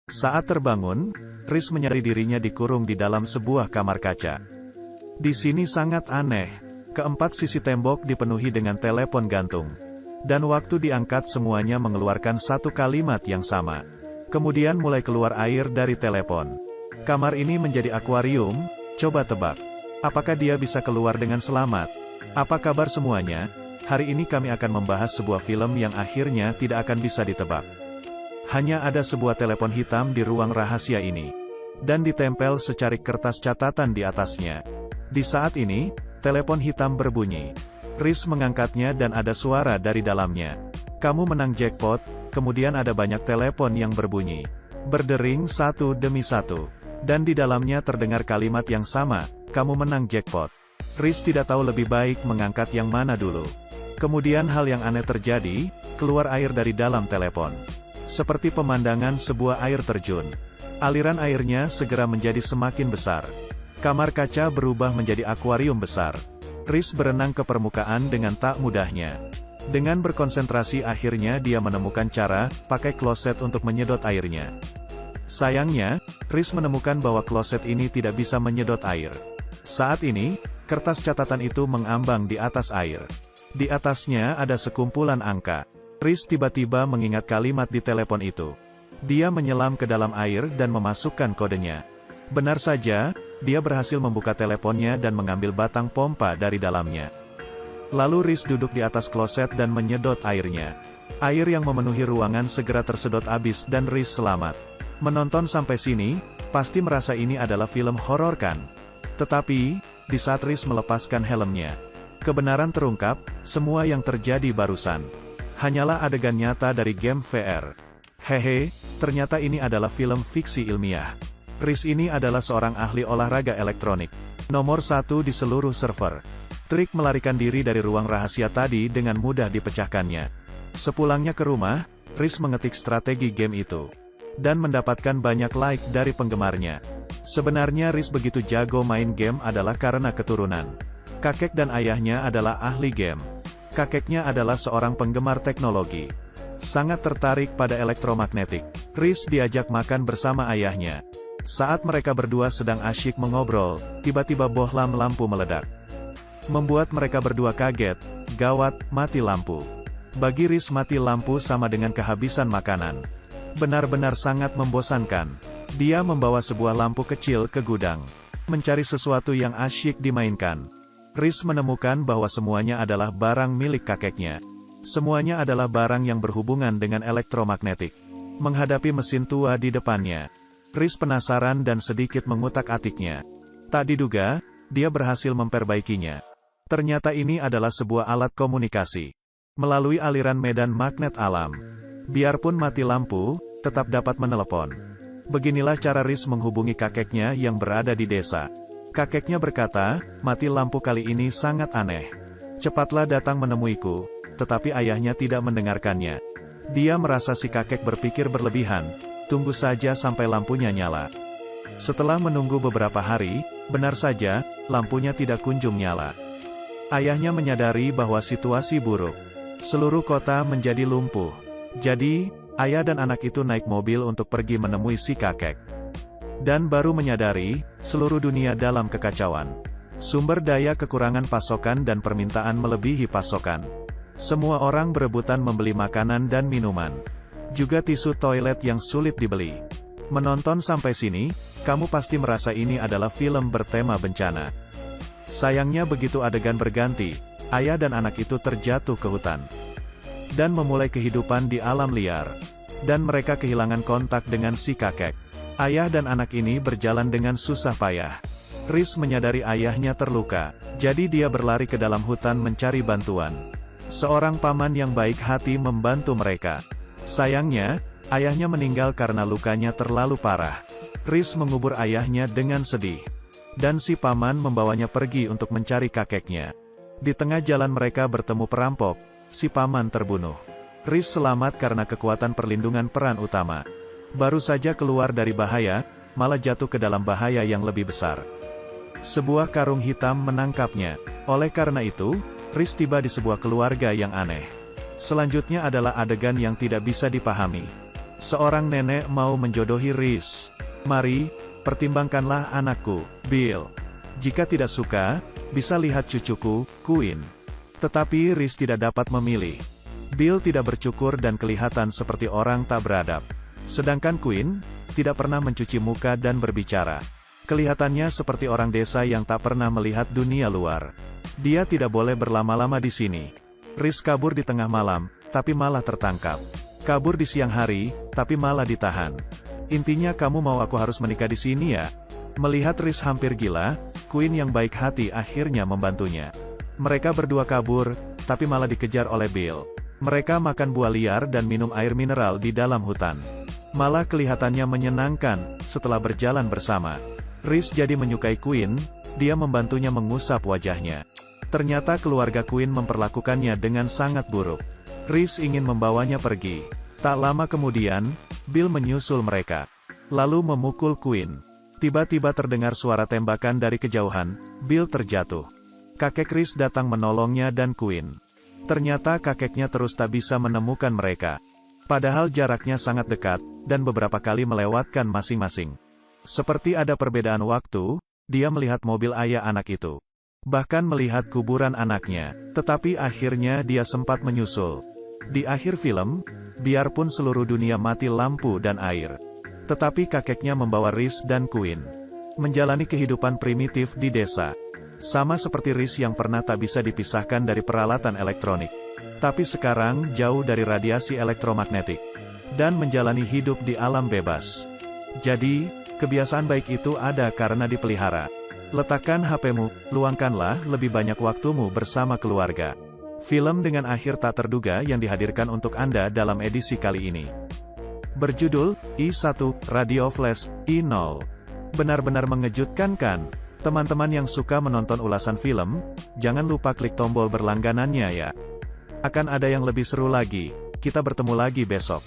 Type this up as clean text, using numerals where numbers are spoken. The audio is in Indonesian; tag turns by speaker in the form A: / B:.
A: Saat terbangun, Riz menyadari dirinya dikurung di dalam sebuah kamar kaca. Di sini sangat aneh. Keempat sisi tembok dipenuhi dengan telepon gantung. Dan waktu diangkat semuanya mengeluarkan satu kalimat yang sama. Kemudian mulai keluar air dari telepon. Kamar ini menjadi akuarium, coba tebak. Apakah dia bisa keluar dengan selamat? Apa kabar semuanya? Hari ini kami akan membahas sebuah film yang akhirnya tidak akan bisa ditebak. Hanya ada sebuah telepon hitam di ruang rahasia ini. Dan ditempel secarik kertas catatan di atasnya. Di saat ini, telepon hitam berbunyi. Riz mengangkatnya dan ada suara dari dalamnya. Kamu menang jackpot, kemudian ada banyak telepon yang berbunyi. Berdering satu demi satu. Dan di dalamnya terdengar kalimat yang sama, kamu menang jackpot. Riz tidak tahu lebih baik mengangkat yang mana dulu. Kemudian hal yang aneh terjadi, keluar air dari dalam telepon. Seperti pemandangan sebuah air terjun. Aliran airnya segera menjadi semakin besar. Kamar kaca berubah menjadi akuarium besar. Riz berenang ke permukaan dengan tak mudahnya. Dengan berkonsentrasi akhirnya dia menemukan cara, pakai kloset untuk menyedot airnya. Sayangnya, Riz menemukan bahwa kloset ini tidak bisa menyedot air. Saat ini, kertas catatan itu mengambang di atas air. Di atasnya ada sekumpulan angka. Riz tiba-tiba mengingat kalimat di telepon itu. Dia menyelam ke dalam air dan memasukkan kodenya. Benar saja, dia berhasil membuka teleponnya dan mengambil batang pompa dari dalamnya. Lalu Riz duduk di atas kloset dan menyedot airnya. Air yang memenuhi ruangan segera tersedot habis dan Riz selamat. Menonton sampai sini, pasti merasa ini adalah film horor kan? Tetapi, di saat Riz melepaskan helmnya, kebenaran terungkap, semua yang terjadi barusan hanyalah adegan nyata dari game VR. Hehe, ternyata ini adalah film fiksi ilmiah. Riz ini adalah seorang ahli olahraga elektronik. Nomor 1 di seluruh server. Trik melarikan diri dari ruang rahasia tadi dengan mudah dipecahkannya. Sepulangnya ke rumah, Riz mengetik strategi game itu. Dan mendapatkan banyak like dari penggemarnya. Sebenarnya Riz begitu jago main game adalah karena keturunan. Kakek dan ayahnya adalah ahli game. Kakeknya adalah seorang penggemar teknologi. Sangat tertarik pada elektromagnetik. Riz diajak makan bersama ayahnya. Saat mereka berdua sedang asyik mengobrol, tiba-tiba bohlam lampu meledak. Membuat mereka berdua kaget, gawat, mati lampu. Bagi Riz mati lampu sama dengan kehabisan makanan. Benar-benar sangat membosankan. Dia membawa sebuah lampu kecil ke gudang. Mencari sesuatu yang asyik dimainkan. Riz menemukan bahwa semuanya adalah barang milik kakeknya. Semuanya adalah barang yang berhubungan dengan elektromagnetik. Menghadapi mesin tua di depannya. Riz penasaran dan sedikit mengutak-atiknya. Tak diduga, dia berhasil memperbaikinya. Ternyata ini adalah sebuah alat komunikasi. Melalui aliran medan magnet alam. Biarpun mati lampu, tetap dapat menelepon. Beginilah cara Riz menghubungi kakeknya yang berada di desa. Kakeknya berkata, mati lampu kali ini sangat aneh. Cepatlah datang menemuiku, tetapi ayahnya tidak mendengarkannya. Dia merasa si kakek berpikir berlebihan. Tunggu saja sampai lampunya nyala. Setelah menunggu beberapa hari, benar saja, lampunya tidak kunjung nyala. Ayahnya menyadari bahwa situasi buruk. Seluruh kota menjadi lumpuh. Jadi, ayah dan anak itu naik mobil untuk pergi menemui si kakek. Dan baru menyadari, seluruh dunia dalam kekacauan. Sumber daya kekurangan pasokan dan permintaan melebihi pasokan. Semua orang berebutan membeli makanan dan minuman. Juga tisu toilet yang sulit dibeli. Menonton sampai sini, kamu pasti merasa ini adalah film bertema bencana. Sayangnya begitu adegan berganti, ayah dan anak itu terjatuh ke hutan. Dan memulai kehidupan di alam liar. Dan mereka kehilangan kontak dengan si kakek. Ayah dan anak ini berjalan dengan susah payah. Riz menyadari ayahnya terluka, jadi dia berlari ke dalam hutan mencari bantuan. Seorang paman yang baik hati membantu mereka. Sayangnya, ayahnya meninggal karena lukanya terlalu parah. Riz mengubur ayahnya dengan sedih. Dan si paman membawanya pergi untuk mencari kakeknya. Di tengah jalan mereka bertemu perampok, si paman terbunuh. Riz selamat karena kekuatan perlindungan peran utama. Baru saja keluar dari bahaya, malah jatuh ke dalam bahaya yang lebih besar. Sebuah karung hitam menangkapnya. Oleh karena itu, Riz tiba di sebuah keluarga yang aneh. Selanjutnya adalah adegan yang tidak bisa dipahami. Seorang nenek mau menjodohi Reese. Mari, pertimbangkanlah anakku, Bill. Jika tidak suka, bisa lihat cucuku, Quinn. Tetapi Reese tidak dapat memilih. Bill tidak bercukur dan kelihatan seperti orang tak beradab. Sedangkan Quinn, tidak pernah mencuci muka dan berbicara. Kelihatannya seperti orang desa yang tak pernah melihat dunia luar. Dia tidak boleh berlama-lama di sini. Reese kabur di tengah malam, tapi malah tertangkap. Kabur di siang hari, tapi malah ditahan. Intinya kamu mau aku harus menikah di sini ya? Melihat Reese hampir gila, Quinn yang baik hati akhirnya membantunya. Mereka berdua kabur, tapi malah dikejar oleh Bill. Mereka makan buah liar dan minum air mineral di dalam hutan. Malah kelihatannya menyenangkan, setelah berjalan bersama. Reese jadi menyukai Quinn, dia membantunya mengusap wajahnya. Ternyata keluarga Quinn memperlakukannya dengan sangat buruk. Reese ingin membawanya pergi. Tak lama kemudian, Bill menyusul mereka. Lalu memukul Quinn. Tiba-tiba terdengar suara tembakan dari kejauhan, Bill terjatuh. Kakek Reese datang menolongnya dan Quinn. Ternyata kakeknya terus tak bisa menemukan mereka. Padahal jaraknya sangat dekat, dan beberapa kali melewatkan masing-masing. Seperti ada perbedaan waktu, dia melihat mobil ayah anak itu. Bahkan melihat kuburan anaknya, tetapi akhirnya dia sempat menyusul. Di akhir film, biarpun seluruh dunia mati lampu dan air, tetapi kakeknya membawa Reese dan Quinn menjalani kehidupan primitif di desa. Sama seperti Reese yang pernah tak bisa dipisahkan dari peralatan elektronik. Tapi sekarang jauh dari radiasi elektromagnetik. Dan menjalani hidup di alam bebas. Jadi, kebiasaan baik itu ada karena dipelihara. Letakkan HP-mu, luangkanlah lebih banyak waktumu bersama keluarga. Film dengan akhir tak terduga yang dihadirkan untuk Anda dalam edisi kali ini. Berjudul, I1, Radio Flash, I0. Benar-benar mengejutkan kan? Teman-teman yang suka menonton ulasan film, jangan lupa klik tombol berlangganannya ya. Akan ada yang lebih seru lagi, kita bertemu lagi besok.